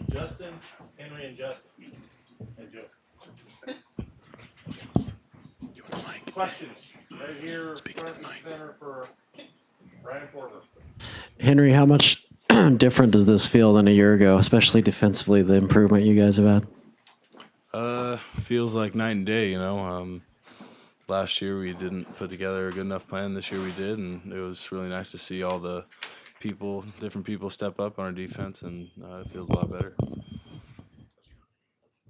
Justin, Henry, and Justin. And Joe. Questions right here, front and center for Brian Forbert. Henry, how much different does this feel than a year ago, especially defensively, the improvement you guys have had? Feels like night and day, Last year we didn't put together a good enough plan. This year we did, and it was really nice to see all the different people step up on our defense, and it feels a lot better.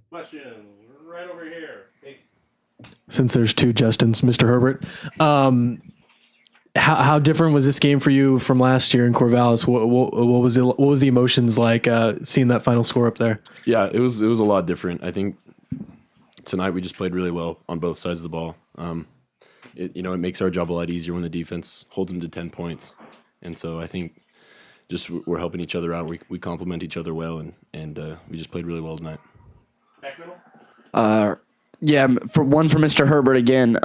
Question right over here. Hey. Since there's two Justins, Mr. Herbert, how different was this game for you from last year in Corvallis? What was it? What was the emotions like seeing that final score up there? Yeah, it was a lot different. I think tonight we just played really well on both sides of the ball. It makes our job a lot easier when the defense holds them to 10 points, and so I think just we're helping each other out. We complement each other well, and we just played really well tonight. Back middle. Yeah, for Mr. Herbert again.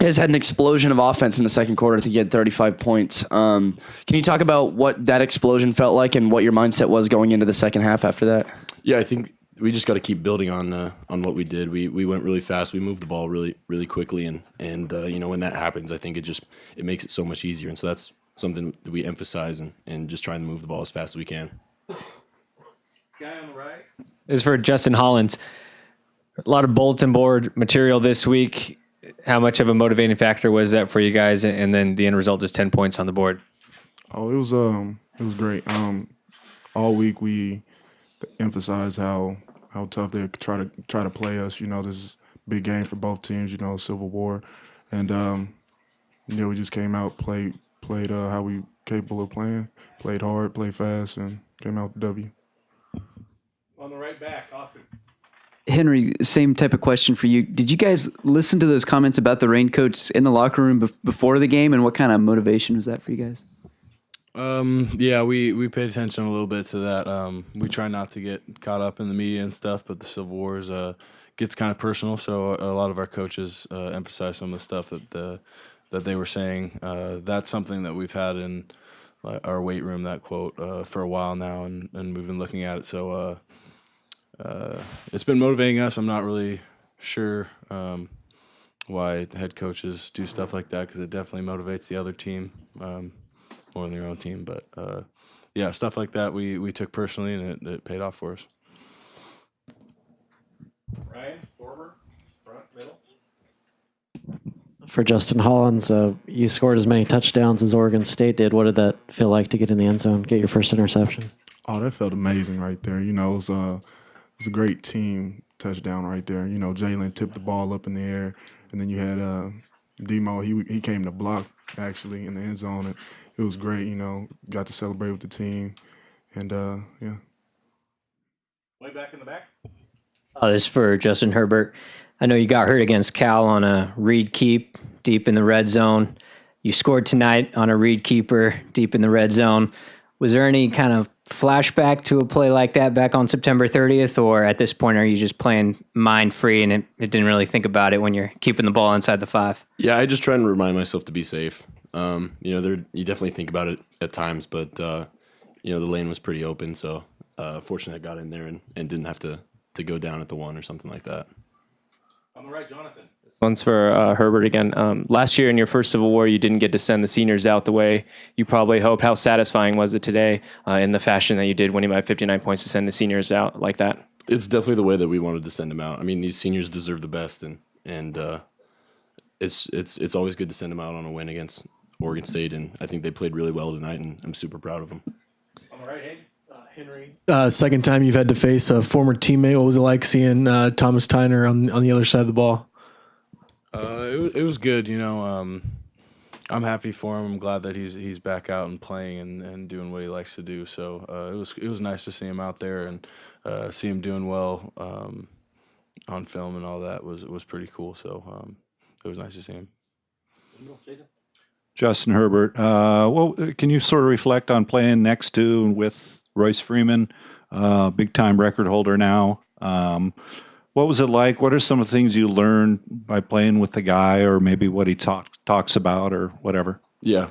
Has had an explosion of offense in the second quarter. I think he had 35 points. Can you talk about what that explosion felt like and what your mindset was going into the second half after that? Yeah, I think we just got to keep building on what we did. We went really fast. We moved the ball really really quickly, and when that happens, I think it makes it so much easier. And so that's something that we emphasize and just trying to move the ball as fast as we can. Guy on the right. This is for Justin Hollins. A lot of bulletin board material this week. How much of a motivating factor was that for you guys? And then the end result is 10 points on the board. Oh, it was great. All week we emphasized how tough they try to play us. This is a big game for both teams. Civil War, and we just came out, played how we capable of playing, played hard, played fast, and came out with the W. On the right back, Austin. Henry, same type of question for you. Did you guys listen to those comments about the raincoats in the locker room before the game, and what kind of motivation was that for you guys? Yeah, we paid attention a little bit to that. We try not to get caught up in the media and stuff, but the Civil Wars gets kind of personal, so a lot of our coaches emphasize some of the stuff that they were saying. That's something that we've had in our weight room, that quote, for a while now, and we've been looking at it. So it's been motivating us. I'm not really sure why head coaches do stuff like that, because it definitely motivates the other team more than their own team. But yeah, stuff like that we took personally, and it paid off for us. Ryan, forward, front, middle. For Justin Hollins, you scored as many touchdowns as Oregon State did. What did that feel like to get in the end zone, get your first interception? Oh, that felt amazing right there. It was a great team touchdown right there. Jalen tipped the ball up in the air, and then you had Demo. He came to block actually in the end zone, and it was great. Got to celebrate with the team, and yeah. Way back in the back. This is for Justin Herbert. I know you got hurt against Cal on a read keep deep in the red zone. You scored tonight on a read keeper deep in the red zone. Was there any kind of flashback to a play like that back on September 30th, or at this point are you just playing mind-free and it didn't really think about it when you're keeping the ball inside the 5? Yeah, I just try and remind myself to be safe. You definitely think about it at times, but the lane was pretty open, so fortunately I got in there and didn't have to go down at the 1 or something like that. On the right, Jonathan. This one's for Herbert again. Last year in your first Civil War, you didn't get to send the seniors out the way you probably hoped. How satisfying was it today in the fashion that you did, winning by 59 points, to send the seniors out like that? It's definitely the way that we wanted to send them out. I mean, these seniors deserve the best, and it's always good to send them out on a win against Oregon State, and I think they played really well tonight, and I'm super proud of them. On the right, Henry. Second time you've had to face a former teammate. What was it like seeing Thomas Tyner on the other side of the ball? It was good. I'm happy for him. I'm glad that he's back out and playing and doing what he likes to do. So it was nice to see him out there and see him doing well on film, and all that was pretty cool. So it was nice to see him. Jason. Justin Herbert, can you sort of reflect on playing next to and with Royce Freeman, big-time record holder now? What was it like? What are some of the things you learned by playing with the guy, or maybe what he talks about or whatever? Yeah,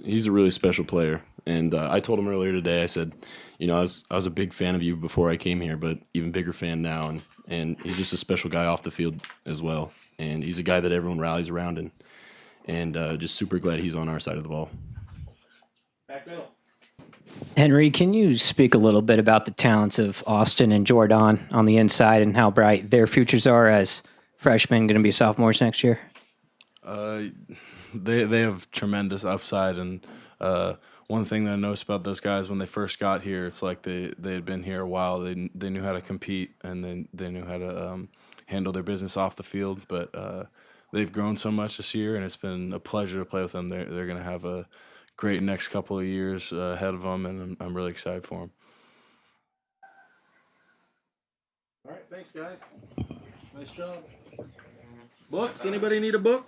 he's a really special player, and I told him earlier today. I said, you know, I was a big fan of you before I came here, but even bigger fan now, and he's just a special guy off the field as well, and he's a guy that everyone rallies around, and just super glad he's on our side of the ball. Henry, can you speak a little bit about the talents of Austin and Jordan on the inside and how bright their futures are as freshmen going to be sophomores next year? They have tremendous upside, and one thing that I noticed about those guys when they first got here, it's like they had been here a while. They knew how to compete, and they knew how to handle their business off the field. But they've grown so much this year, and it's been a pleasure to play with them. They're going to have a great next couple of years ahead of them, and I'm really excited for them. All right, thanks, guys. Nice job. Books? Anybody need a book?